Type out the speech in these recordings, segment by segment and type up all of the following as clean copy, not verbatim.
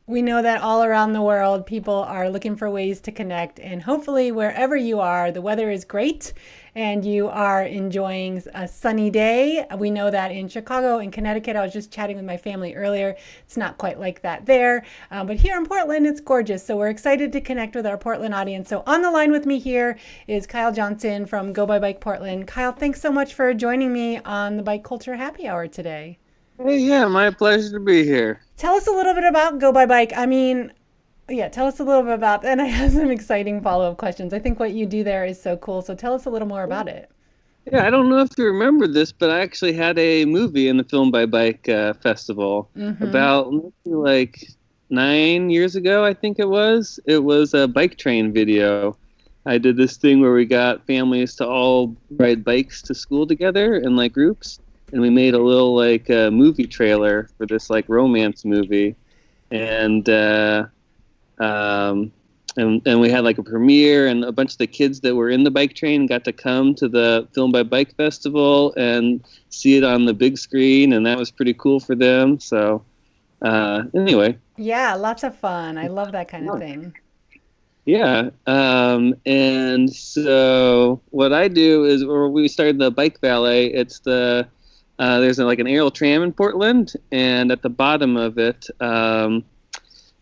We know that all around the world, people are looking for ways to connect. And hopefully, wherever you are, the weather is great and you are enjoying a sunny day. We know that in Chicago and Connecticut, I was just chatting with my family earlier. It's not quite like that there. But here in Portland, it's gorgeous. So we're excited to connect with our Portland audience. So on the line with me here is Kyle Johnson from Go by Bike Portland. Kyle, thanks so much for joining me on the Bike Culture Happy Hour today. Hey, yeah, my pleasure to be here. Tell us a little bit about Go by Bike. Yeah, tell us a little bit about, and I have some exciting follow-up questions. I think what you do there is so cool. So tell us a little more about it. Yeah, I don't know if you remember this, but I actually had a movie in the Film by Bike festival Mm-hmm. about maybe like 9 years ago, I think it was. It was a bike train video. I did this thing where we got families to all ride bikes to school together in like groups, and we made a little like movie trailer for this like romance movie, and Um, and we had like a premiere, and a bunch of the kids that were in the bike train got to come to the Film by Bike Festival and see it on the big screen, and that was pretty cool for them. So anyway, Yeah, lots of fun. I love that kind of thing. yeah. And so what I do is, or we started the bike valet. It's there's like an aerial tram in Portland, and at the bottom of it,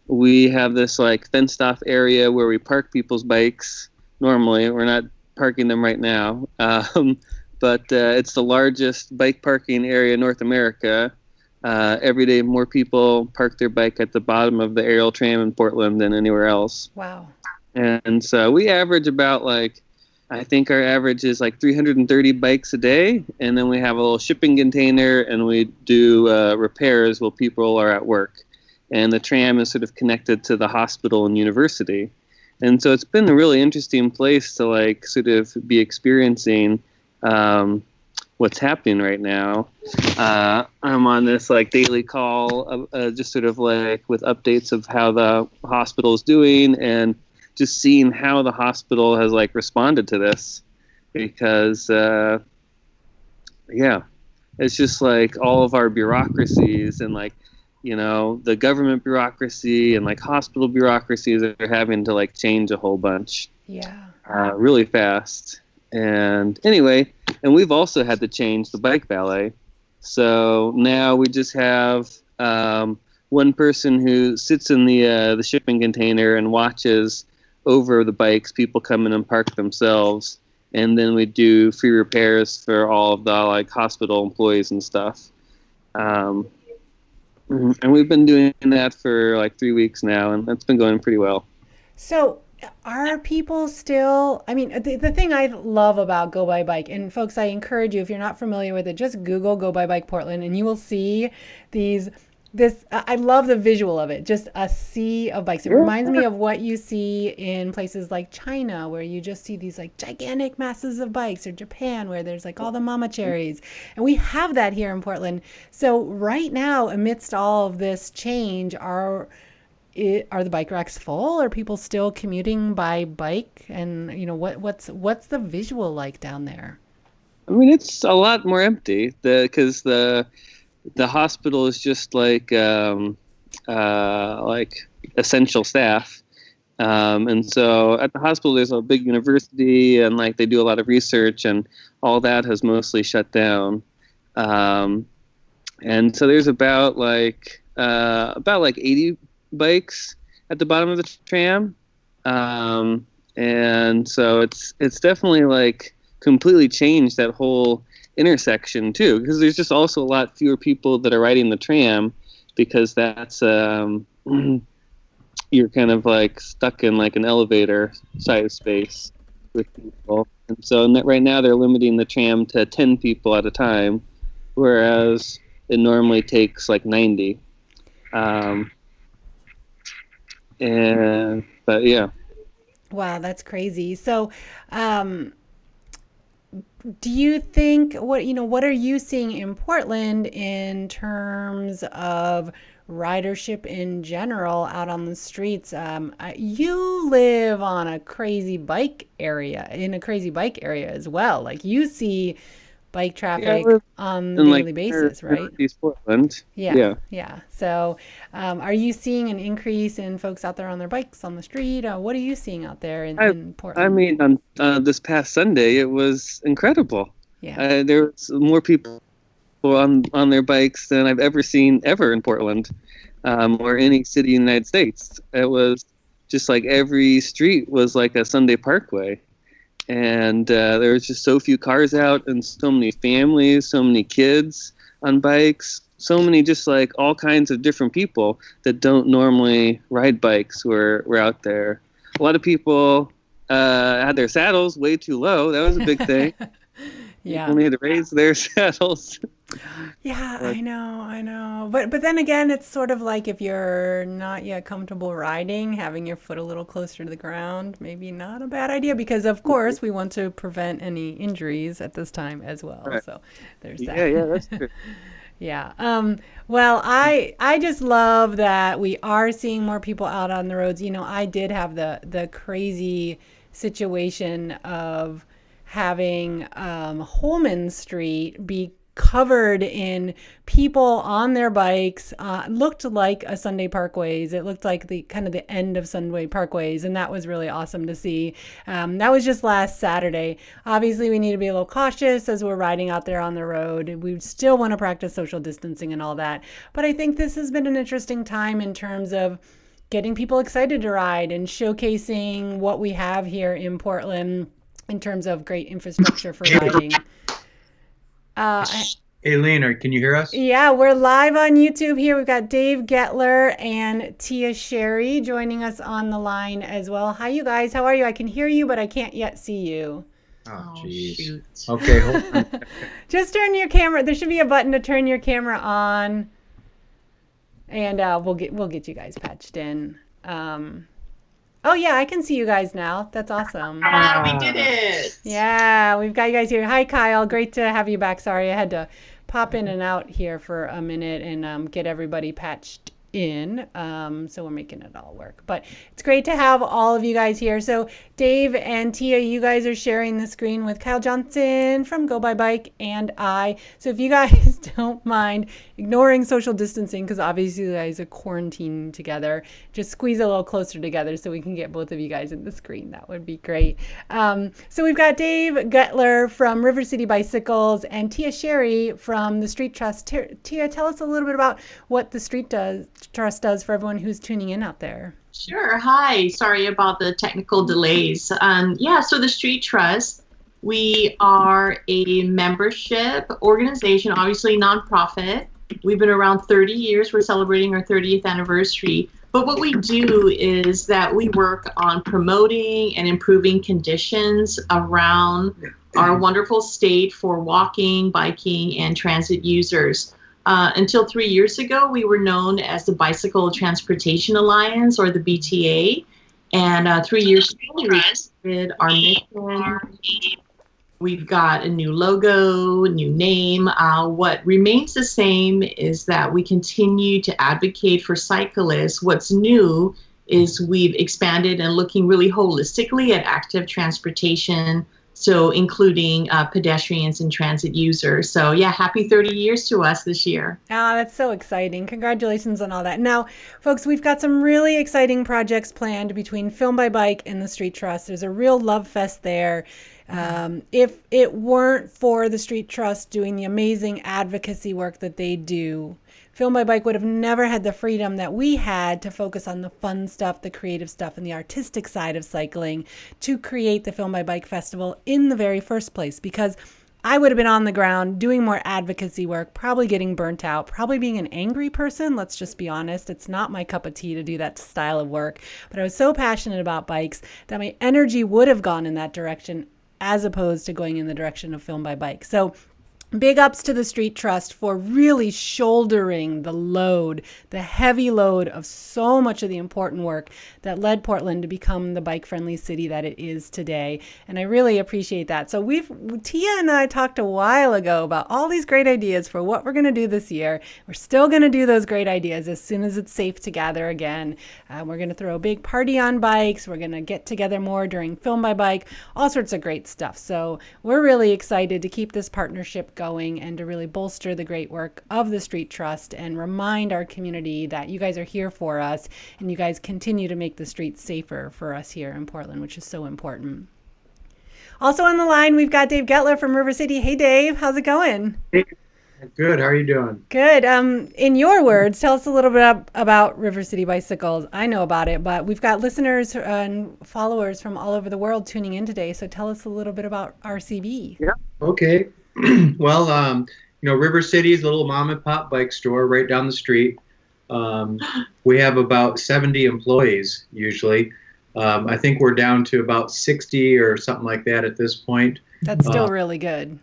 we have this like fenced off area where we park people's bikes. Normally, we're not parking them right now, but it's the largest bike parking area in North America. Every day, more people park their bike at the bottom of the aerial tram in Portland than anywhere else. Wow. And so we average about like, I think our average is like 330 bikes a day. And then we have a little shipping container, and we do repairs while people are at work. And the tram is sort of connected to the hospital and university. And so it's been a really interesting place to like sort of be experiencing what's happening right now. I'm on this like daily call, just sort of like with updates of how the hospital is doing, and just seeing how the hospital has like responded to this, because yeah, it's just like all of our bureaucracies and like, the government bureaucracy and like hospital bureaucracies are having to like change a whole bunch Yeah. really fast. And anyway, and we've also had to change the bike valet. So now we just have one person who sits in the shipping container and watches over the bikes. People come in and park themselves, and then we do free repairs for all of the like hospital employees and stuff. Um, and we've been doing that for like 3 weeks now, and that's been going pretty well. So, are people still? The thing I love about Go by Bike, and folks, I encourage you, if you're not familiar with it, just Google Go by Bike Portland, and you will see these. I love the visual of it, just a sea of bikes. It reminds me of what you see in places like China, where you just see these like gigantic masses of bikes, or Japan, where there's like all the mama cherries. And we have that here in Portland. So, right now, amidst all of this change, are the bike racks full? Are people still commuting by bike? And what's the visual like down there? I mean, it's a lot more empty because the hospital is just like essential staff. And so at the hospital, there's a big university, and like they do a lot of research, and all that has mostly shut down. Um, and so there's about like 80 bikes at the bottom of the tram. And so it's definitely like completely changed that whole intersection too, because there's just also a lot fewer people that are riding the tram, because that's you're kind of like stuck in like an elevator size space with people. And so right now they're limiting the tram to 10 people at a time, whereas it normally takes like 90. Um, but yeah. Wow, that's crazy. So, um, do you think what are you seeing in Portland in terms of ridership in general out on the streets? You live on a crazy bike area, in a crazy bike area as well. Like you see bike Yeah, I traffic live on the in like daily basis, right? Northeast Portland. Yeah, Yeah. yeah. So, are you seeing an increase in folks out there on their bikes on the street? What are you seeing out there I in I Portland? mean, on this past Sunday, it was incredible. Yeah. There was more people on their bikes than I've ever seen ever in Portland, or any city in the United States. It was just like every street was like a Sunday parkway, and there was just so few cars out, and so many families, so many kids on bikes, so many just like all kinds of different people that don't normally ride bikes were out there. A lot of people had their saddles way too low. That was a big thing. People Yeah. need to raise their saddles. Yeah, But I know. But then again, it's sort of like if you're not yet comfortable riding, having your foot a little closer to the ground, maybe not a bad idea because of course we want to prevent any injuries at this time as well. right. So there's Yeah, that. yeah, that's true. Yeah. Well, I just love that we are seeing more people out on the roads. I did have the crazy situation of having Holman Street be covered in people on their bikes. Looked like a Sunday Parkways. It looked like the kind of the end of Sunday Parkways, and that was really awesome to see. That was just last Saturday. Obviously, we need to be a little cautious as we're riding out there on the road. We still want to practice social distancing and all that, but I think this has been an interesting time in terms of getting people excited to ride and showcasing what we have here in Portland in terms of great infrastructure for riding. Uh, Aileen, can you hear us? yeah, we're live on YouTube here. We've got Dave Guettler and Tia Sherry joining us on the line as well. Hi, you guys. How are you? I can hear you, but I can't yet see you. Oh, Oh, jeez. shoot. Okay, hold on. Just turn your camera. There should be a button to turn your camera on, and we'll get you guys patched in. Oh yeah, I can see you guys now. That's awesome. Ah, we did it. Yeah, we've got you guys here. Hi, Kyle. Great to have you back. Sorry, I had to pop in and out here for a minute and get everybody patched in. So we're making it all work. But it's great to have all of you guys here. So Dave and Tia, you guys are sharing the screen with Kyle Johnson from Go By Bike and I. So if you guys don't mind ignoring social distancing, because obviously you guys are quarantining together, just squeeze a little closer together so we can get both of you guys in the screen. That would be great. So we've got Dave Guettler from River City Bicycles and Tia Sherry from the Street Trust. Tia, tell us a little bit about what the Street Trust does for everyone who's tuning in out there. Sure. Hi. Sorry about the technical delays. Yeah, so the Street Trust, we are a membership organization, obviously nonprofit. We've been around 30 years. We're celebrating our 30th anniversary. But what we do is that we work on promoting and improving conditions around our wonderful state for walking, biking, and transit users. Until 3 years ago, we were known as the Bicycle Transportation Alliance, or the BTA. And 3 years ago, we expanded our mission. We've got a new logo, new name. What remains the same is that we continue to advocate for cyclists. What's new is we've expanded and looking really holistically at active transportation, so including pedestrians and transit users. So yeah, happy 30 years to us this year. Ah, that's so exciting. Congratulations on all that. Now, folks, we've got some really exciting projects planned between Film by Bike and the Street Trust. There's a real love fest there. If it weren't for the Street Trust doing the amazing advocacy work that they do, Film by Bike would have never had the freedom that we had to focus on the fun stuff, the creative stuff, and the artistic side of cycling to create the Film by Bike Festival in the very first place, because I would have been on the ground doing more advocacy work, probably getting burnt out, probably being an angry person. Let's just be honest. It's not my cup of tea to do that style of work. But I was so passionate about bikes that my energy would have gone in that direction as opposed to going in the direction of Film by Bike. So big ups to the Street Trust for really shouldering the load, the heavy load of so much of the important work that led Portland to become the bike-friendly city that it is today. And I really appreciate that. So Tia and I talked a while ago about all these great ideas for what we're going to do this year. We're still going to do those great ideas as soon as it's safe to gather again. We're going to throw a big party on bikes. We're going to get together more during Film by Bike, all sorts of great stuff. So we're really excited to keep this partnership going and to really bolster the great work of the Street Trust and remind our community that you guys are here for us and you guys continue to make the streets safer for us here in Portland, which is so important. Also on the line, we've got Dave Guettler from River City. Hey, Dave, how's it going? Hey, good. How are you doing? Good. In your words, tell us a little bit about River City Bicycles. I know about it, but we've got listeners and followers from all over the world tuning in today. So tell us a little bit about RCB. Yeah. Okay. Well, River City is a little mom and pop bike store right down the street. We have about 70 employees usually. I think we're down to about 60 or something like that at this point. That's still really good.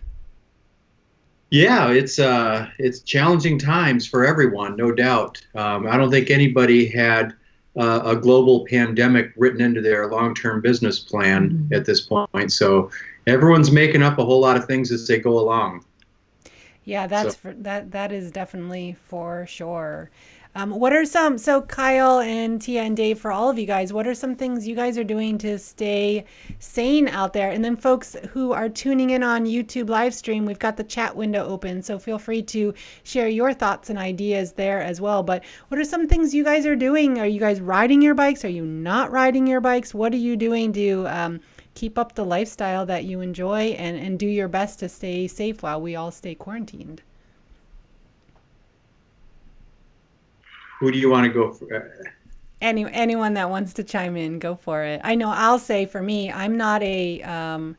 Yeah, it's challenging times for everyone, no doubt. I don't think anybody had a global pandemic written into their long-term business plan at this point. So everyone's making up a whole lot of things as they go along. Yeah, that is definitely for sure. What are so Kyle and Tia and Dave, for all of you guys, what are some things you guys are doing to stay sane out there? And then folks who are tuning in on YouTube live stream, we've got the chat window open, so feel free to share your thoughts and ideas there as well. But what are some things you guys are doing? Are you guys riding your bikes? Are you not riding your bikes? What are you doing to keep up the lifestyle that you enjoy and do your best to stay safe while we all stay quarantined? Who do you want to go for? Anyone that wants to chime in, go for it. I know I'll say for me, I'm not a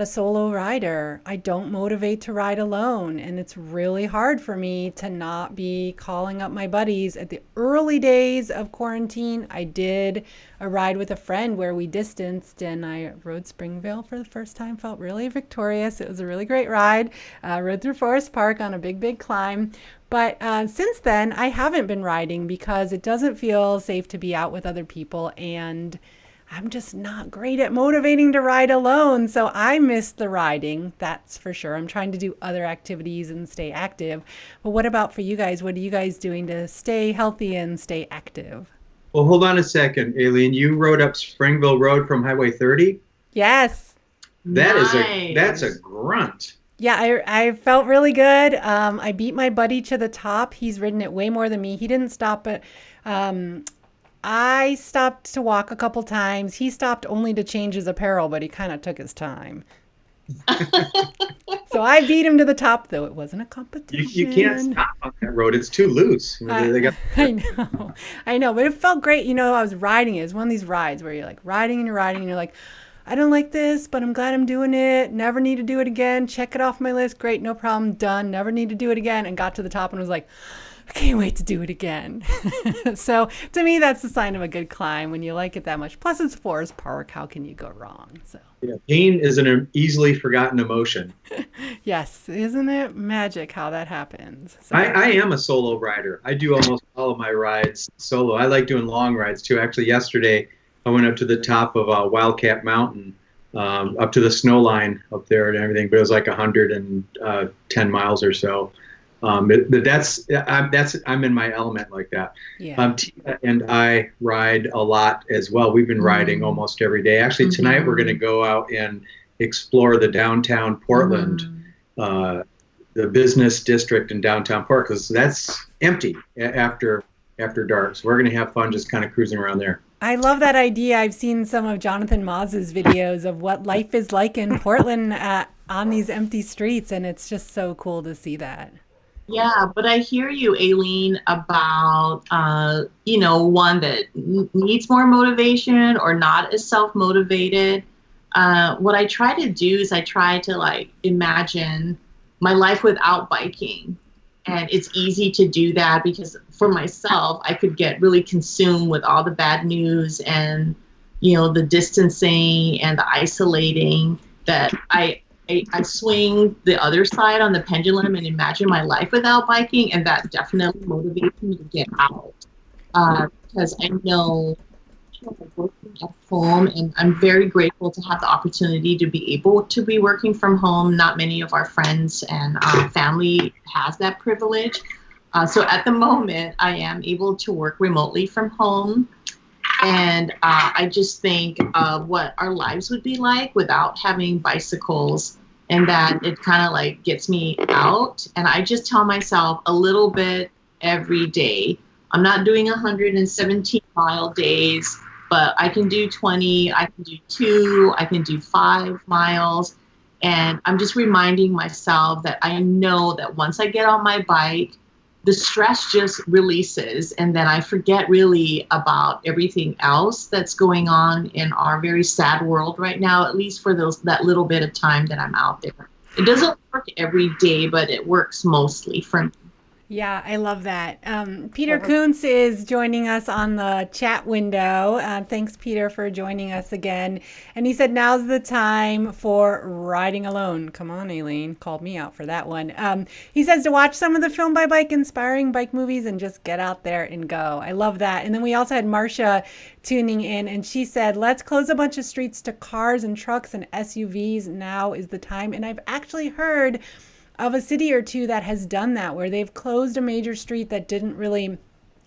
solo rider. I don't motivate to ride alone. And it's really hard for me to not be calling up my buddies. At the early days of quarantine, I did a ride with a friend where we distanced and I rode Springville for the first time, felt really victorious. It was a really great ride. Rode through Forest Park on a big climb. But since then, I haven't been riding because it doesn't feel safe to be out with other people, and I'm just not great at motivating to ride alone. So I miss the riding, that's for sure. I'm trying to do other activities and stay active. But what about for you guys? What are you guys doing to stay healthy and stay active? Well, hold on a second, Aileen. You rode up Springville Road from Highway 30? Yes. That's a grunt. Yeah, I felt really good. I beat my buddy to the top. He's ridden it way more than me. He didn't stop, but I stopped to walk a couple times. He stopped only to change his apparel, but he kind of took his time. So I beat him to the top, though it wasn't a competition. You can't stop on that road. It's too loose. I know, but it felt great. I was riding it. It was one of these rides where you're like riding and you're like, I don't like this, but I'm glad I'm doing it. Never need to do it again. Check it off my list. Great, no problem, done. Never need to do it again. And got to the top and was like, I can't wait to do it again. So to me, that's the sign of a good climb when you like it that much. Plus, it's Forest Park. How can you go wrong? So yeah, pain is an easily forgotten emotion. Yes, isn't it magic how that happens? So. I am a solo rider. I do almost all of my rides solo. I like doing long rides too. Actually, yesterday I went up to the top of Wildcat Mountain, up to the snow line up there and everything, but it was like 110 miles or so. I'm in my element like that. Yeah. Tia and I ride a lot as well. We've been riding almost every day. Actually, tonight we're going to go out and explore the downtown Portland, the business district in downtown Portland, because that's empty after dark. So we're going to have fun just kind of cruising around there. I love that idea. I've seen some of Jonathan Maz's videos of what life is like in Portland on these empty streets, and it's just so cool to see that. Yeah, but I hear you, Aileen, about, one that needs more motivation or not as self-motivated. What I try to do is I try to, imagine my life without biking. And it's easy to do that because for myself, I could get really consumed with all the bad news and, the distancing and the isolating that I I swing the other side on the pendulum and imagine my life without biking, and that definitely motivates me to get out. Because I know working at home, and I'm very grateful to have the opportunity to be able to be working from home. Not many of our friends and family has that privilege. So at the moment, I am able to work remotely from home. And I just think of what our lives would be like without having bicycles, and that it kind of like gets me out. And I just tell myself a little bit every day. I'm not doing 117-mile days, but I can do 20, I can do 2, I can do 5 miles. And I'm just reminding myself that I know that once I get on my bike, the stress just releases, and then I forget really about everything else that's going on in our very sad world right now, at least for that little bit of time that I'm out there. It doesn't work every day, but it works mostly for me. Yeah, I love that. Peter Kuntz is joining us on the chat window. Thanks, Peter, for joining us again. And he said, now's the time for riding alone. Come on, Aileen, called me out for that one. He says to watch some of the Film by Bike inspiring bike movies and just get out there and go. I love that. And then we also had Marcia tuning in, and she said, let's close a bunch of streets to cars and trucks and SUVs. Now is the time. And I've actually heard of a city or two that has done that, where they've closed a major street that didn't really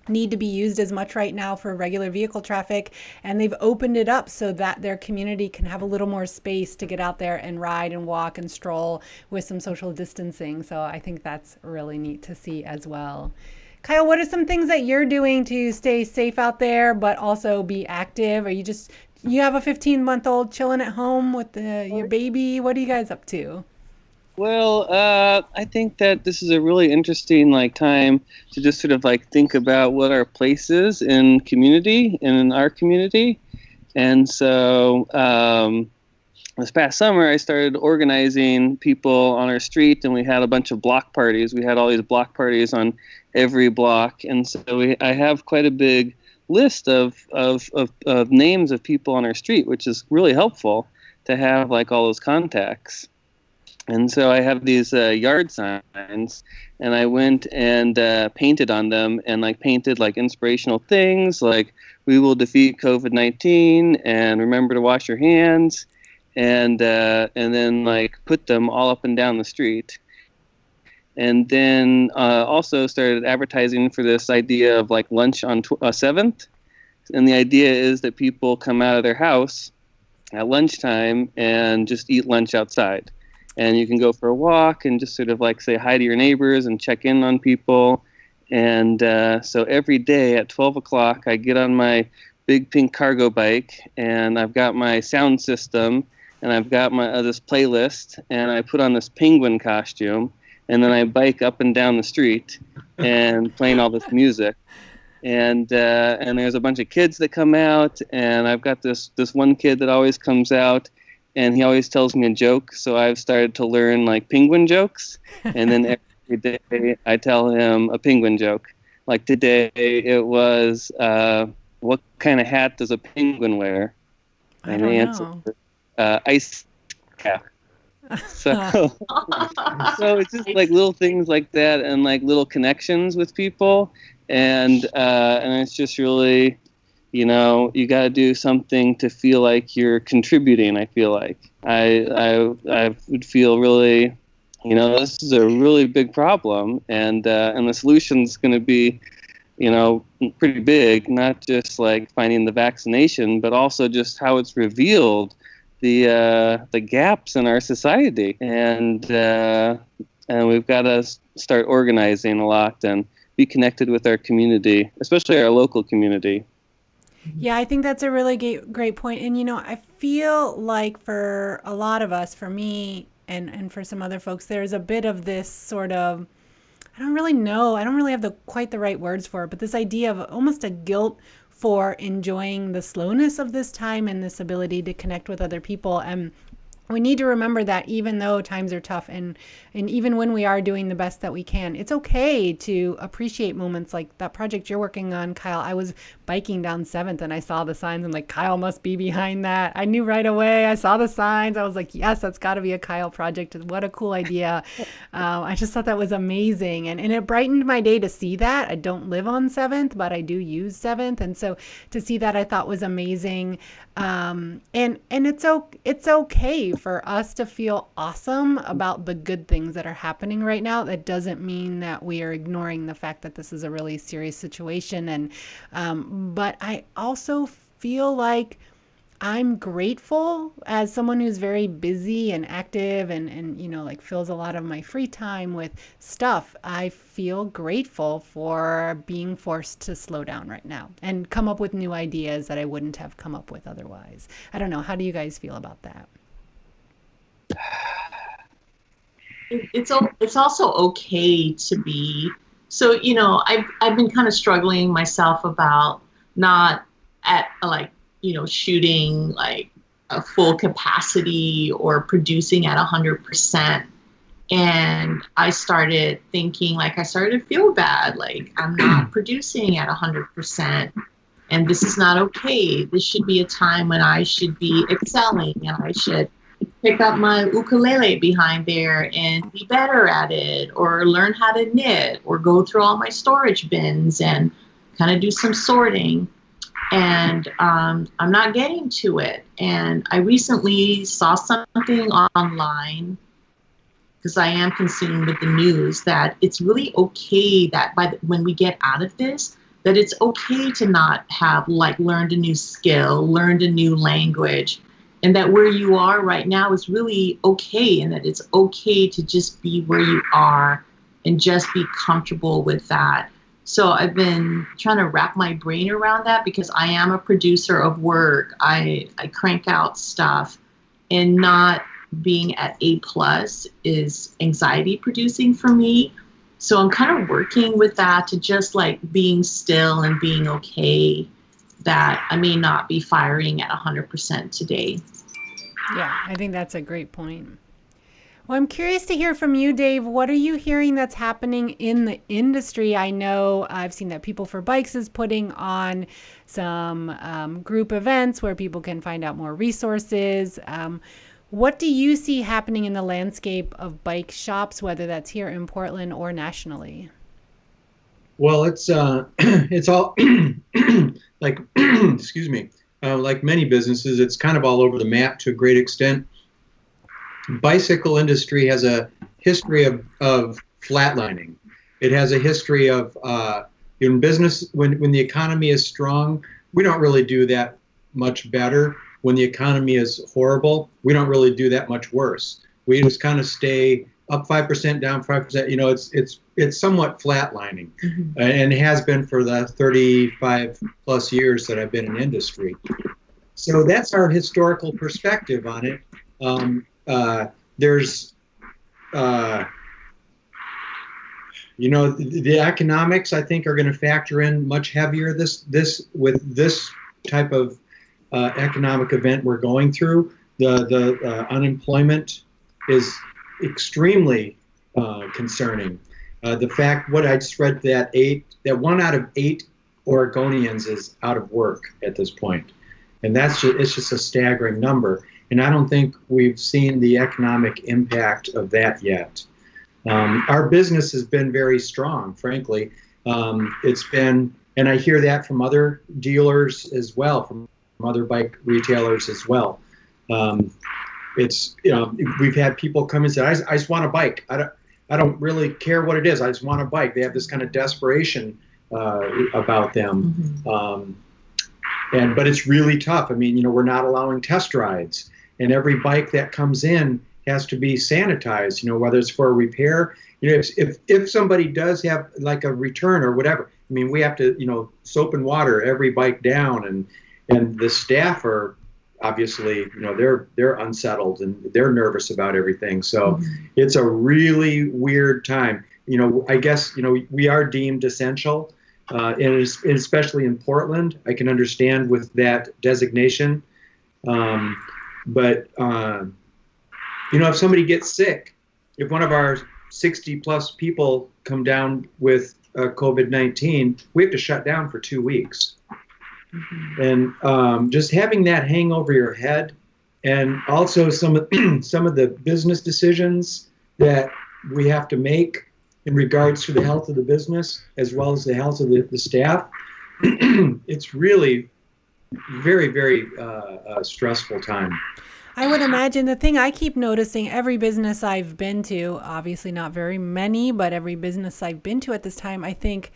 need to be used as much right now for regular vehicle traffic, and they've opened it up so that their community can have a little more space to get out there and ride and walk and stroll with some social distancing. So I think that's really neat to see as well. Kyle, what are some things that you're doing to stay safe out there but also be active? Are you have a 15-month-old chilling at home with your baby? What are you guys up to? Well, I think that this is a really interesting time to just sort of think about what our place is in community and in our community. And so this past summer, I started organizing people on our street, and we had a bunch of block parties. We had all these block parties on every block, and so I have quite a big list of names of people on our street, which is really helpful to have all those contacts. And so I have these yard signs, and I went and painted on them, and painted inspirational things like "We will defeat COVID-19" and "Remember to wash your hands," and then put them all up and down the street. And then also started advertising for this idea of lunch on 7th, and the idea is that people come out of their house at lunchtime and just eat lunch outside. And you can go for a walk and just sort of say hi to your neighbors and check in on people. And so every day at 12 o'clock, I get on my big pink cargo bike, and I've got my sound system, and I've got my this playlist, and I put on this penguin costume, and then I bike up and down the street and playing all this music. And there's a bunch of kids that come out, and I've got this one kid that always comes out, and he always tells me a joke, so I've started to learn penguin jokes, and then every day I tell him a penguin joke. Like today, it was, what kind of hat does a penguin wear? And the answer is ice cap. So, so it's just little things like that, and little connections with people, and it's just really, you got to do something to feel like you're contributing. I feel like I would feel really, this is a really big problem, and the solution's going to be, pretty big. Not just finding the vaccination, but also just how it's revealed the gaps in our society, and we've got to start organizing a lot and be connected with our community, especially our local community. Yeah, I think that's a really great point. And, I feel like for a lot of us, for me and for some other folks, there's a bit of this sort of, I don't really know, I don't really have quite the right words for it, but this idea of almost a guilt for enjoying the slowness of this time and this ability to connect with other people. And we need to remember that even though times are tough, and even when we are doing the best that we can, it's okay to appreciate moments like that project you're working on, Kyle. I was biking down 7th and I saw the signs. I'm like, Kyle must be behind that. I knew right away. I saw the signs. I was like, yes, that's got to be a Kyle project. What a cool idea. I just thought that was amazing. And it brightened my day to see that. I don't live on 7th, but I do use 7th. And so to see that, I thought was amazing. And it's okay for us to feel awesome about the good things that are happening right now. That doesn't mean that we are ignoring the fact that this is a really serious situation. And but I also feel like I'm grateful as someone who's very busy and active and like fills a lot of my free time with stuff. I feel grateful for being forced to slow down right now and come up with new ideas that I wouldn't have come up with otherwise. I don't know. How do you guys feel about that? It's also okay to be. So, I've been kind of struggling myself about not at shooting like a full capacity or producing at 100%. And I started to feel bad, like I'm not producing at 100%. And this is not okay. This should be a time when I should be excelling and I should pick up my ukulele behind there and be better at it, or learn how to knit, or go through all my storage bins and kind of do some sorting. And I'm not getting to it. And I recently saw something online, because I am consumed with the news, that it's really okay that when we get out of this, that it's okay to not have learned a new skill, learned a new language, and that where you are right now is really okay, and that it's okay to just be where you are and just be comfortable with that. So I've been trying to wrap my brain around that, because I am a producer of work. I crank out stuff, and not being at A+ is anxiety producing for me. So I'm kind of working with that, to just being still and being okay that I may not be firing at 100% today. Yeah, I think that's a great point. Well, I'm curious to hear from you, Dave. What are you hearing that's happening in the industry? I know I've seen that People for Bikes is putting on some group events where people can find out more resources. What do you see happening in the landscape of bike shops, whether that's here in Portland or nationally? Well, it's all excuse me, like many businesses, it's kind of all over the map to a great extent. Bicycle industry has a history of flatlining. It has a history of in business, when the economy is strong, we don't really do that much better. When the economy is horrible, we don't really do that much worse. We just kind of stay up 5%, down 5%. It's somewhat flatlining, and has been for the 35 plus years that I've been in industry. So that's our historical perspective on it. There's the economics, I think, are going to factor in much heavier with this type of economic event we're going through. The unemployment is extremely concerning. The fact, what I just read, that 1 out of 8 Oregonians is out of work at this point, and it's just a staggering number. And I don't think we've seen the economic impact of that yet. Our business has been very strong, frankly. It's been, and I hear that from other dealers as well, from other bike retailers as well. We've had people come and say, I just want a bike. I don't really care what it is. I just want a bike. They have this kind of desperation about them. But it's really tough. I mean, we're not allowing test rides, and every bike that comes in has to be sanitized, whether it's for a repair. If somebody does have like a return or whatever, I mean, we have to, soap and water every bike down, and the staff are obviously, they're unsettled and they're nervous about everything. So it's a really weird time. I guess, we are deemed essential, and especially in Portland, I can understand with that designation. But if somebody gets sick, if one of our 60 plus people come down with COVID-19, we have to shut down for 2 weeks. And just having that hang over your head, and also some of the business decisions that we have to make in regards to the health of the business as well as the health of the staff, it's really very, very stressful time. I would imagine the thing I keep noticing, every business I've been to, obviously not very many, but every business I've been to at this time, I think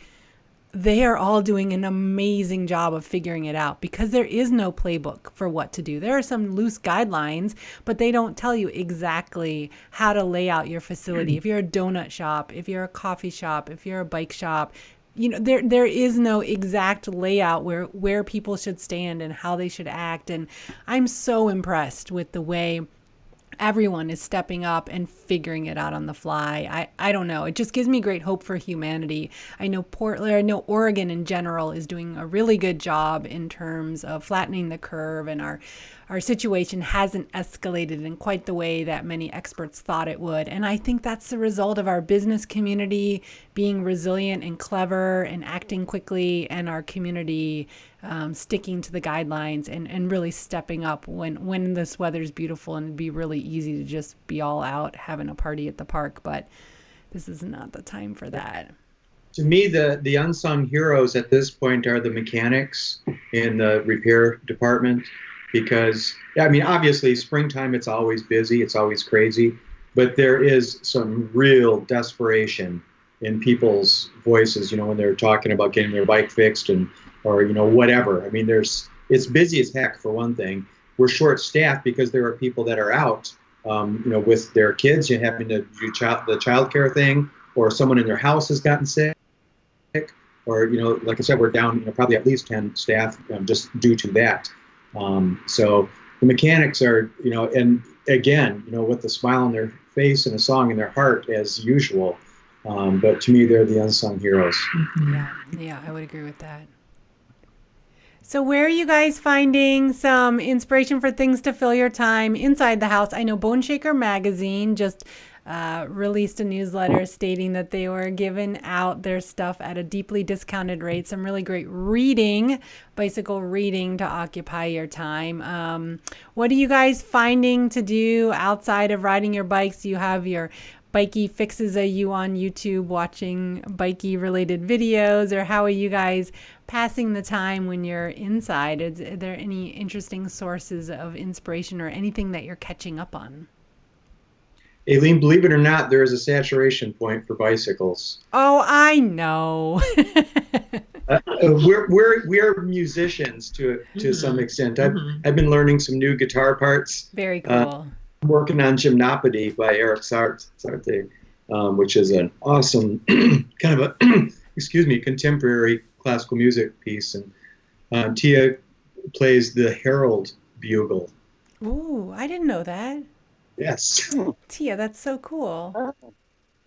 they are all doing an amazing job of figuring it out, because there is no playbook for what to do. There are some loose guidelines, but they don't tell you exactly how to lay out your facility. If you're a donut shop, if you're a coffee shop, if you're a bike shop, there is no exact layout where people should stand and how they should act. And I'm so impressed with the way everyone is stepping up and figuring it out on the fly. I don't know. It just gives me great hope for humanity. I know Oregon in general is doing a really good job in terms of flattening the curve, and our situation hasn't escalated in quite the way that many experts thought it would. And I think that's the result of our business community being resilient and clever and acting quickly, and our community sticking to the guidelines and really stepping up when this weather's beautiful, and it'd be really easy to just be all out having a party at the park. But this is not the time for that. To me, the unsung heroes at this point are the mechanics in the repair department, because, obviously springtime, it's always busy, it's always crazy, but there is some real desperation in people's voices, when they're talking about getting their bike fixed or whatever. It's busy as heck, for one thing. We're short-staffed because there are people that are out, with their kids, having to do the childcare thing, or someone in their house has gotten sick, or, like I said, we're down, probably at least 10 staff just due to that. So the mechanics are, and again, with a smile on their face and a song in their heart as usual. But to me, they're the unsung heroes. Yeah, I would agree with that. So where are you guys finding some inspiration for things to fill your time inside the house? I know Bone Shaker Magazine just released a newsletter stating that they were giving out their stuff at a deeply discounted rate. Some really great bicycle reading to occupy your time. What are you guys finding to do outside of riding your bikes? Do you have your bikey fixes? Are you on YouTube watching bikey related videos, or how are you guys passing the time when you're inside? Are there any interesting sources of inspiration or anything that you're catching up on? Aileen, believe it or not, there is a saturation point for bicycles. Oh, I know. We're musicians to some extent. I've been learning some new guitar parts. Very cool. I'm working on Gymnopody by Eric Sarte, which is an awesome kind of a contemporary classical music piece. And Tia plays the Herald bugle. Ooh, I didn't know that. Yes. Tia, that's so cool.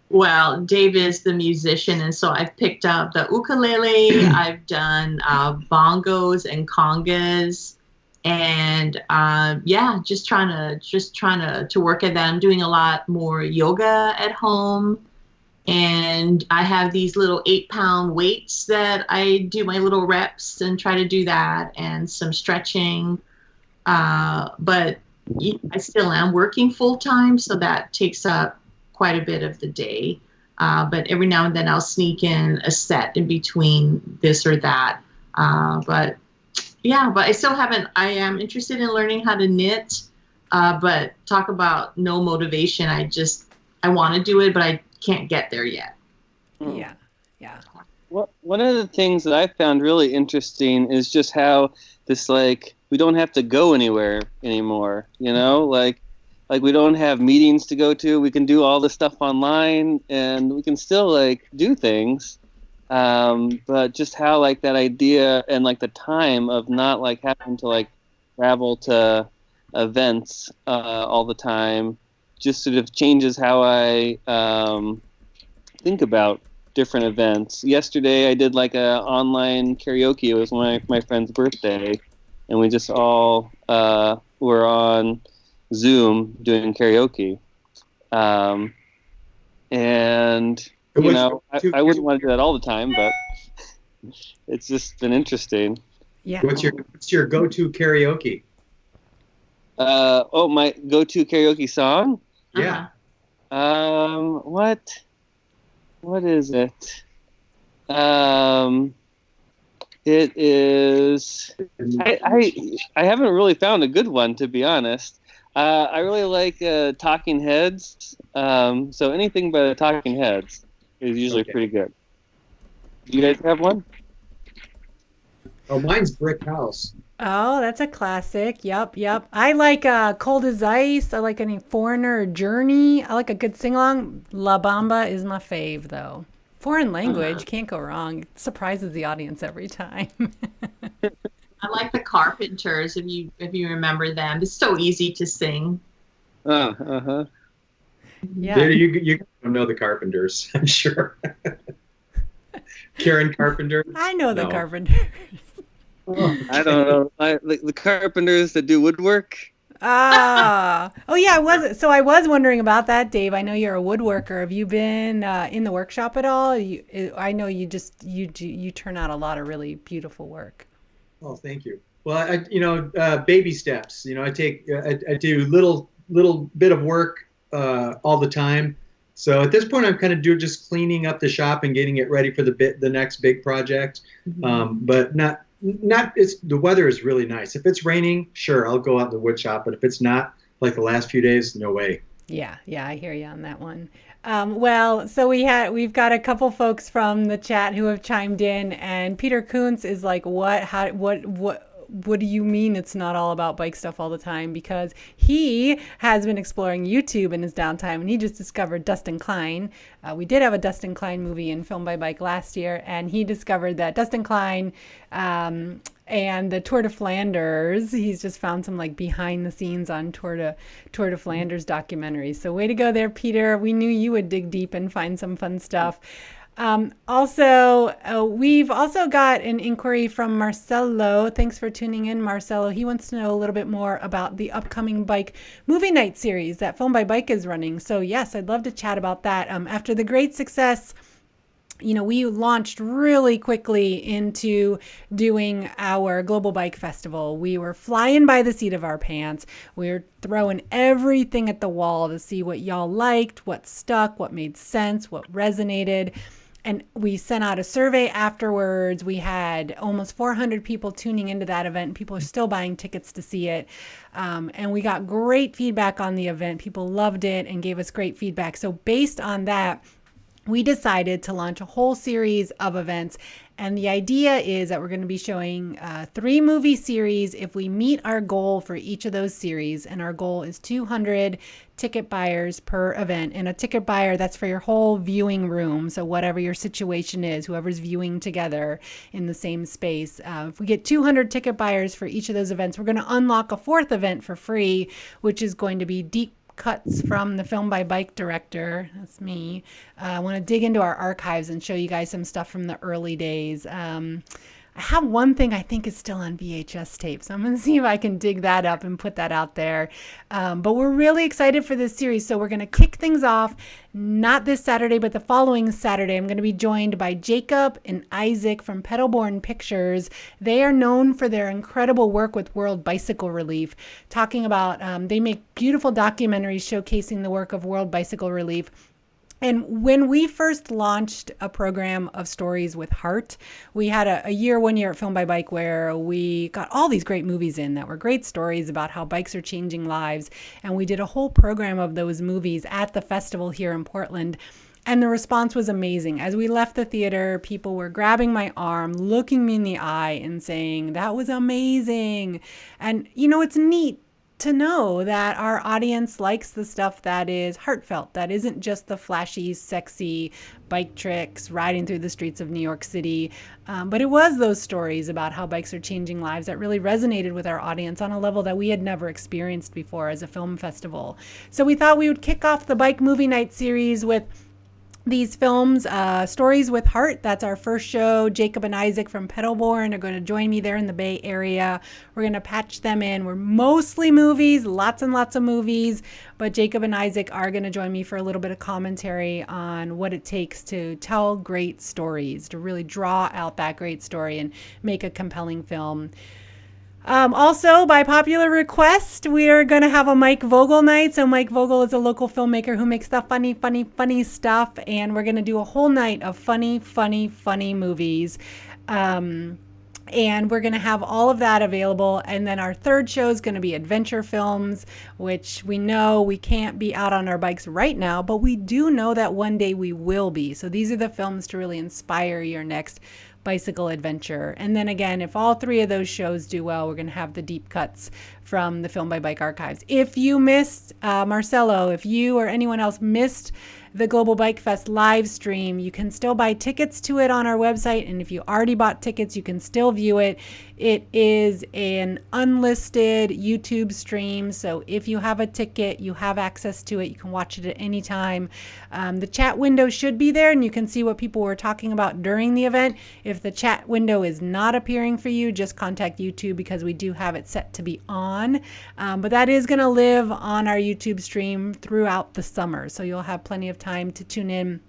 Well, Dave is the musician, and so I've picked up the ukulele. I've done bongos and congas, and just trying to work at that. I'm doing a lot more yoga at home, and I have these little 8-pound weights that I do my little reps and try to do that, and some stretching. But I still am working full time, so that takes up quite a bit of the day. But every now and then I'll sneak in a set in between this or that. But I still haven't. I am interested in learning how to knit, but talk about no motivation. I want to do it, but I can't get there yet. Yeah. Well, one of the things that I found really interesting is just how this, we don't have to go anywhere anymore, like we don't have meetings to go to. We can do all this stuff online, and we can still do things. But just how that idea and the time of not having to travel to events all the time just sort of changes how I think about different events. Yesterday I did a online karaoke. It was my friend's birthday, and we just all were on Zoom doing karaoke. And, you know, I wouldn't want to do that all the time, but it's just been interesting. Yeah. What's your go-to karaoke? My go-to karaoke song? Yeah. What is it? It is. I haven't really found a good one, to be honest. I really like Talking Heads. So anything by the Talking Heads is usually pretty good. Do you guys have one? Oh, mine's Brick House. Oh, that's a classic. Yep. I like Cold as Ice. I like any Foreigner or Journey. I like a good sing-along. La Bamba is my fave, though. Foreign language, can't go wrong. It surprises the audience every time. I like the Carpenters, if you remember them. It's so easy to sing. Yeah. You don't know the Carpenters, I'm sure. Karen Carpenter. I know the Carpenters. I don't know. The carpenters that do woodwork. Oh yeah, I was wondering about that, Dave. I know you're a woodworker. Have you been in the workshop at all? I know you turn out a lot of really beautiful work. Oh, thank you. Well, baby steps. I do little bit of work all the time. So at this point, I'm kind of just cleaning up the shop and getting it ready for the next big project. But not. The weather is really nice. If it's raining, sure, I'll go out in the wood shop. But if it's not, like the last few days, no way. Yeah, I hear you on that one. Well, so we've got a couple folks from the chat who have chimed in, and Peter Kuntz is like, what do you mean it's not all about bike stuff all the time? Because he has been exploring YouTube in his downtime, and he just discovered Dustin Klein. We did have a Dustin Klein movie in Film by Bike last year, and he discovered that Dustin Klein and the Tour de Flanders, he's just found some like behind the scenes on Tour de Flanders documentaries. So way to go there, Peter. We knew you would dig deep and find some fun stuff. We've also got an inquiry from Marcelo. Thanks for tuning in, Marcelo. He wants to know a little bit more about the upcoming bike movie night series that Film by Bike is running. So yes, I'd love to chat about that. After the great success, we launched really quickly into doing our Global Bike Festival. We were flying by the seat of our pants. We were throwing everything at the wall to see what y'all liked, what stuck, what made sense, what resonated. And we sent out a survey afterwards. We had almost 400 people tuning into that event. People are still buying tickets to see it. And we got great feedback on the event. People loved it and gave us great feedback. So based on that, we decided to launch a whole series of events. And the idea is that we're going to be showing 3 movie series if we meet our goal for each of those series. And our goal is 200 ticket buyers per event. And a ticket buyer, that's for your whole viewing room. So whatever your situation is, whoever's viewing together in the same space. If we get 200 ticket buyers for each of those events, we're going to unlock a 4th event for free, which is going to be deep cuts from the Film by Bike director. That's me. I want to dig into our archives and show you guys some stuff from the early days. I have one thing I think is still on VHS tape, so I'm going to see if I can dig that up and put that out there. But we're really excited for this series, so we're going to kick things off, not this Saturday, but the following Saturday. I'm going to be joined by Jacob and Isaac from Pedalborne Pictures. They are known for their incredible work with World Bicycle Relief, talking about, they make beautiful documentaries showcasing the work of World Bicycle Relief. And when we first launched a program of stories with heart, we had a year, 1 year at Film by Bike where we got all these great movies in that were great stories about how bikes are changing lives. And we did a whole program of those movies at the festival here in Portland. And the response was amazing. As we left the theater, people were grabbing my arm, looking me in the eye and saying, that was amazing. And, it's neat to know that our audience likes the stuff that is heartfelt, that isn't just the flashy, sexy bike tricks riding through the streets of New York City. But it was those stories about how bikes are changing lives that really resonated with our audience on a level that we had never experienced before as a film festival. So we thought we would kick off the Bike Movie Night series with these films, Stories with Heart. That's our first show. Jacob and Isaac from Petalborn are going to join me there in the Bay Area. We're going to patch them in. We're mostly movies, lots and lots of movies, but Jacob and Isaac are going to join me for a little bit of commentary on what it takes to tell great stories, to really draw out that great story and make a compelling film. Also, by popular request, we are going to have a Mike Vogel night. So Mike Vogel is a local filmmaker who makes the funny stuff. And we're going to do a whole night of funny movies. And we're going to have all of that available. And then our third show is going to be adventure films, which we know we can't be out on our bikes right now, but we do know that one day we will be. So these are the films to really inspire your next bicycle adventure. And then again, if all three of those shows do well, we're going to have the deep cuts from the Film by Bike archives. If you missed, Marcelo, if you or anyone else missed the Global Bike Fest live stream, you can still buy tickets to it on our website. And if you already bought tickets, you can still view it. It is an unlisted YouTube stream. So if you have a ticket, you have access to it. You can watch it at any time. The chat window should be there and you can see what people were talking about during the event. If the chat window is not appearing for you, just contact YouTube because we do have it set to be on. But that is going to live on our YouTube stream throughout the summer. So you'll have plenty of time to tune in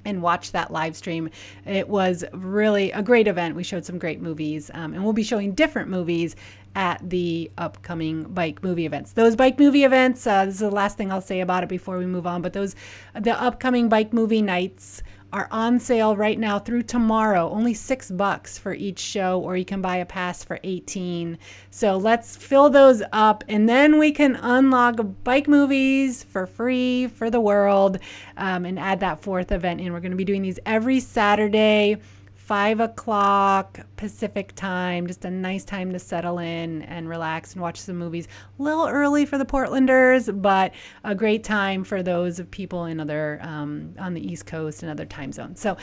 and watch that live stream. It was really a great event. We showed some great movies, and we'll be showing different movies at the upcoming bike movie events. Those bike movie events, this is the last thing I'll say about it before we move on, but the upcoming bike movie nights are on sale right now through tomorrow. Only $6 for each show, or you can buy a pass for $18. So let's fill those up, and then we can unlock bike movies for free for the world, and add that fourth event in. We're going to be doing these every Saturday, 5 o'clock Pacific time, just a nice time to settle in and relax and watch some movies. A little early for the Portlanders, but a great time for those people in other on the East Coast and other time zones. So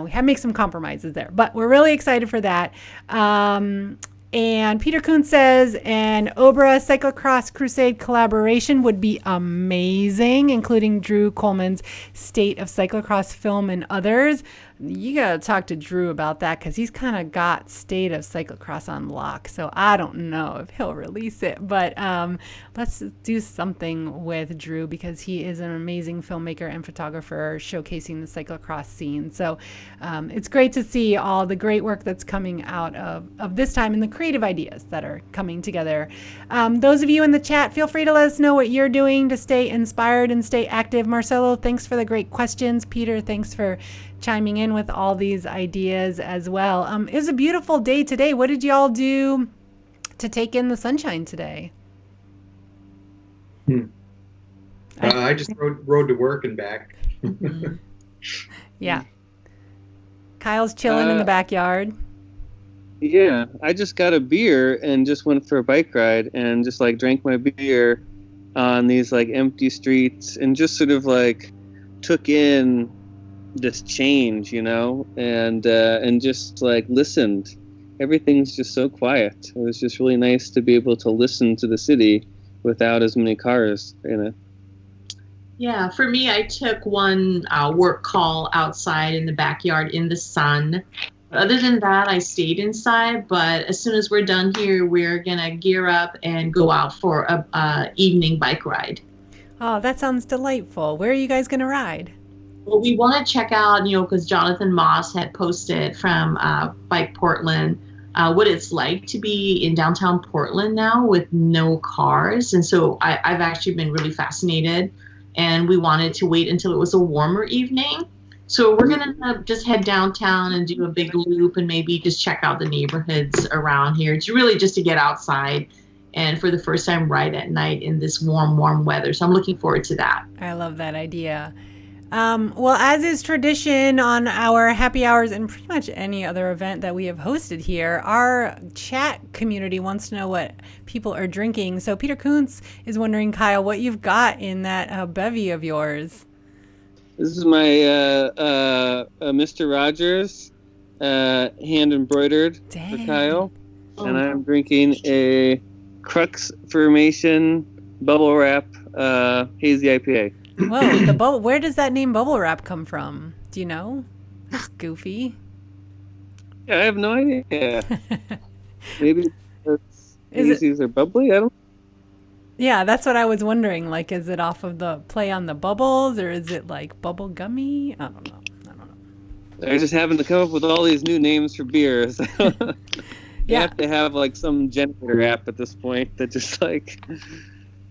we have to make some compromises there, but we're really excited for that. And Peter Kuhn says an Obra Cyclocross Crusade collaboration would be amazing, including Drew Coleman's State of Cyclocross film and others. You got to talk to Drew about that because he's kind of got State of Cyclocross on lock. So I don't know if he'll release it, but let's do something with Drew because he is an amazing filmmaker and photographer showcasing the cyclocross scene. So it's great to see all the great work that's coming out of this time and the creative ideas that are coming together. Those of you in the chat, feel free to let us know what you're doing to stay inspired and stay active. Marcelo, thanks for the great questions. Peter, thanks for chiming in with all these ideas as well. It was a beautiful day today. What did y'all do to take in the sunshine today? I just rode to work and back. Yeah. Kyle's chilling in the backyard. Yeah, I just got a beer and just went for a bike ride and just like drank my beer on these like empty streets and just sort of like took in this change, you know, and just like listened. Everything's just so quiet. It was just really nice to be able to listen to the city without as many cars in it. Yeah, for me, I took one work call outside in the backyard in the sun. Other than that, I stayed inside, but as soon as we're done here, we're gonna gear up and go out for a evening bike ride. Oh, that sounds delightful. Where are you guys gonna ride? Well, we want to check out, because Jonathan Moss had posted from Bike Portland what it's like to be in downtown Portland now with no cars. And so I've actually been really fascinated, and we wanted to wait until it was a warmer evening. So we're going to just head downtown and do a big loop and maybe just check out the neighborhoods around here. It's really just to get outside and for the first time ride at night in this warm weather. So I'm looking forward to that. I love that idea. Well, as is tradition on our happy hours and pretty much any other event that we have hosted here, our chat community wants to know what people are drinking. So Peter Kuntz is wondering, Kyle, what you've got in that bevy of yours. This is my Mr. Rogers hand embroidered for Kyle. Oh. And I'm drinking a Crux Formation Bubble Wrap Hazy IPA. Whoa, the bubble. Where does that name Bubble Wrap come from? Do you know? That's goofy. Yeah, I have no idea. Maybe it's Is it? daisies are bubbly. I don't. Yeah, that's what I was wondering. Like, is it off of the play on the bubbles, or is it like bubble gummy? I don't know. I don't know. They're just having to come up with all these new names for beers. They Yeah. have to have like some generator app at this point that just like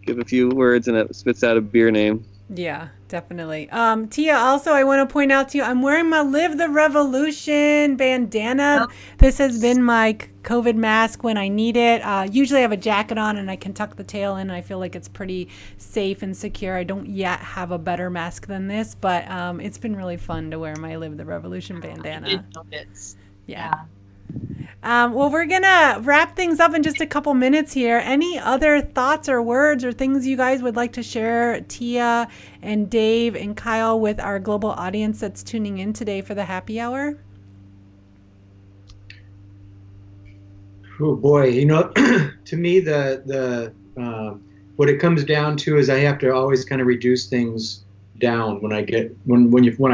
give a few words and it spits out a beer name. Yeah, definitely. Tia, also, I want to point out to you, I'm wearing my Live the Revolution bandana. Oh. This has been my COVID mask when I need it. Usually I have a jacket on and I can tuck the tail in. And I feel like it's pretty safe and secure. I don't yet have a better mask than this, but it's been really fun to wear my Live the Revolution bandana. I did notice. Yeah. Well, we're going to wrap things up in just a couple minutes here. Any other thoughts or words or things you guys would like to share, Tia and Dave and Kyle, with our global audience that's tuning in today for the happy hour? Oh boy, to me the what it comes down to is I have to always kind of reduce things down when I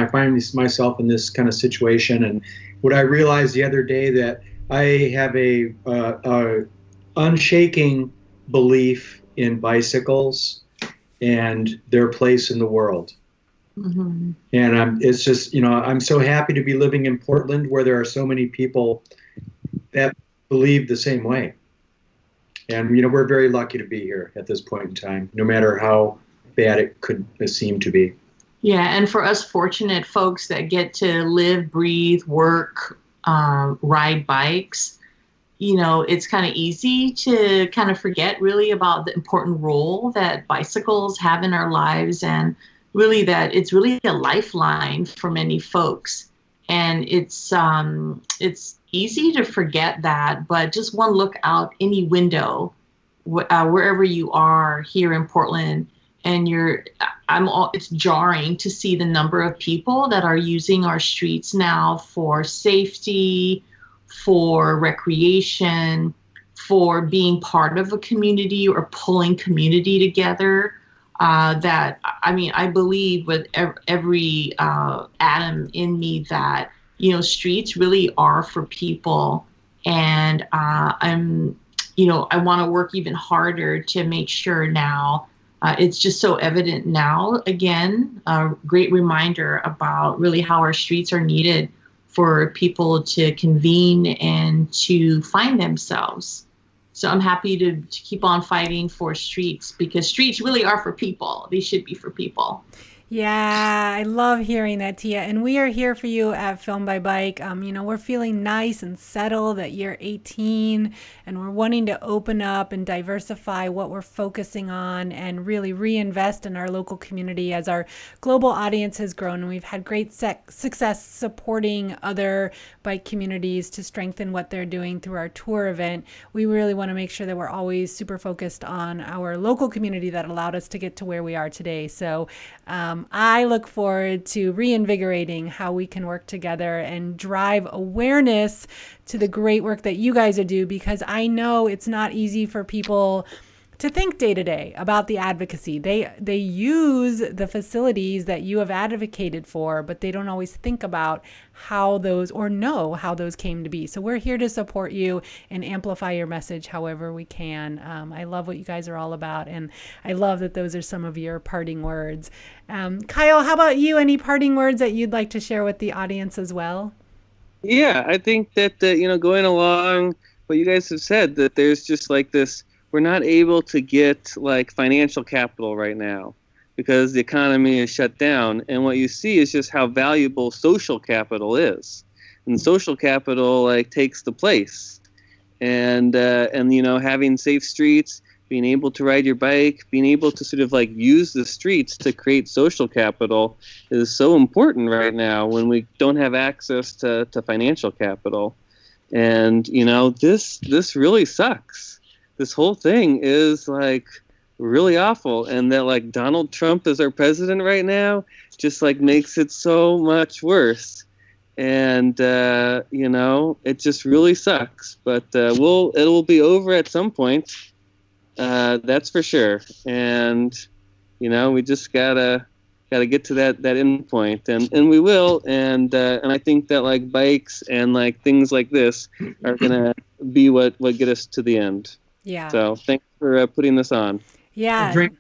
find myself in this kind of situation. And what I realized the other day, that I have a unshaking belief in bicycles and their place in the world. Mm-hmm. And it's just, I'm so happy to be living in Portland, where there are so many people that believe the same way. And, we're very lucky to be here at this point in time, no matter how bad it could seem to be. Yeah, and for us fortunate folks that get to live, breathe, work, ride bikes, it's kind of easy to kind of forget really about the important role that bicycles have in our lives, and really that it's really a lifeline for many folks. And it's easy to forget that, but just one look out any window, wherever you are here in Portland, and it's jarring to see the number of people that are using our streets now for safety, for recreation, for being part of a community or pulling community together. I believe with every atom in me that, streets really are for people. And I want to work even harder to make sure now. It's just so evident now, again, a great reminder about really how our streets are needed for people to convene and to find themselves. So I'm happy to keep on fighting for streets, because streets really are for people. They should be for people. Yeah, I love hearing that, Tia. And we are here for you at Film by Bike. We're feeling nice and settled at year 18, and we're wanting to open up and diversify what we're focusing on and really reinvest in our local community as our global audience has grown. And we've had great success supporting other bike communities to strengthen what they're doing through our tour event. We really want to make sure that we're always super focused on our local community that allowed us to get to where we are today. So I look forward to reinvigorating how we can work together and drive awareness to the great work that you guys do, because I know it's not easy for people to think day to day about the advocacy. They use the facilities that you have advocated for, but they don't always think about how those, or know how those came to be. So we're here to support you and amplify your message however we can. I love what you guys are all about, and I love that those are some of your parting words. Kyle, how about you? Any parting words that you'd like to share with the audience as well? Yeah, I think that, going along what you guys have said, that there's just like this, we're not able to get like financial capital right now because the economy is shut down. And what you see is just how valuable social capital is. And social capital like takes the place. And having safe streets, being able to ride your bike, being able to sort of like use the streets to create social capital is so important right now when we don't have access to financial capital. And, this really sucks. This whole thing is like really awful, and that like Donald Trump is our president right now just like makes it so much worse. And it just really sucks, but it will be over at some point, that's for sure. And we just gotta got to get to that end point, and we will. And I think that like bikes and like things like this are gonna be what get us to the end. Yeah. So thanks for putting this on. Yeah. Drink.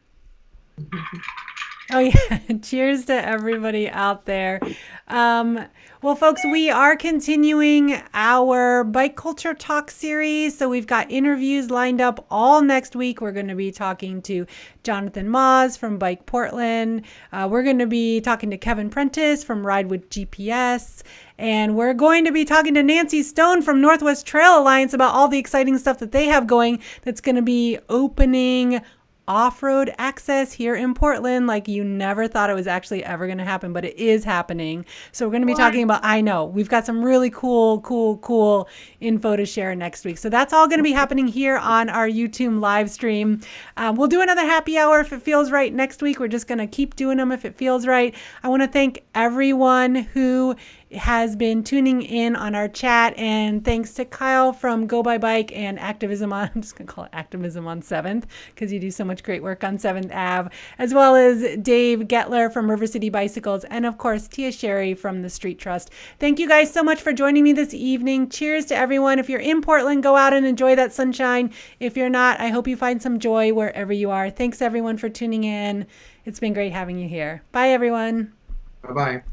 Oh, yeah. Cheers to everybody out there. Well, folks, we are continuing our Bike Culture Talk series. So we've got interviews lined up all next week. We're going to be talking to Jonathan Maas from Bike Portland. We're going to be talking to Kevin Prentice from Ride with GPS. And we're going to be talking to Nancy Stone from Northwest Trail Alliance about all the exciting stuff that they have going that's going to be opening off-road access here in Portland like you never thought it was actually ever going to happen, but it is happening. So we're going to be talking about, I know, we've got some really cool info to share next week. So that's all going to be happening here on our YouTube live stream. We'll do another happy hour if it feels right next week. We're just going to keep doing them if it feels right. I want to thank everyone who has been tuning in on our chat, and thanks to Kyle from Go by Bike and Activism on, I'm just going to call it Activism on 7th because you do so much great work on 7th Ave, as well as Dave Guettler from River City Bicycles, and of course Tia Sherry from the Street Trust. Thank you guys so much for joining me this evening. Cheers to everyone. If you're in Portland, go out and enjoy that sunshine. If you're not, I hope you find some joy wherever you are. Thanks everyone for tuning in. It's been great having you here. Bye everyone. Bye-bye.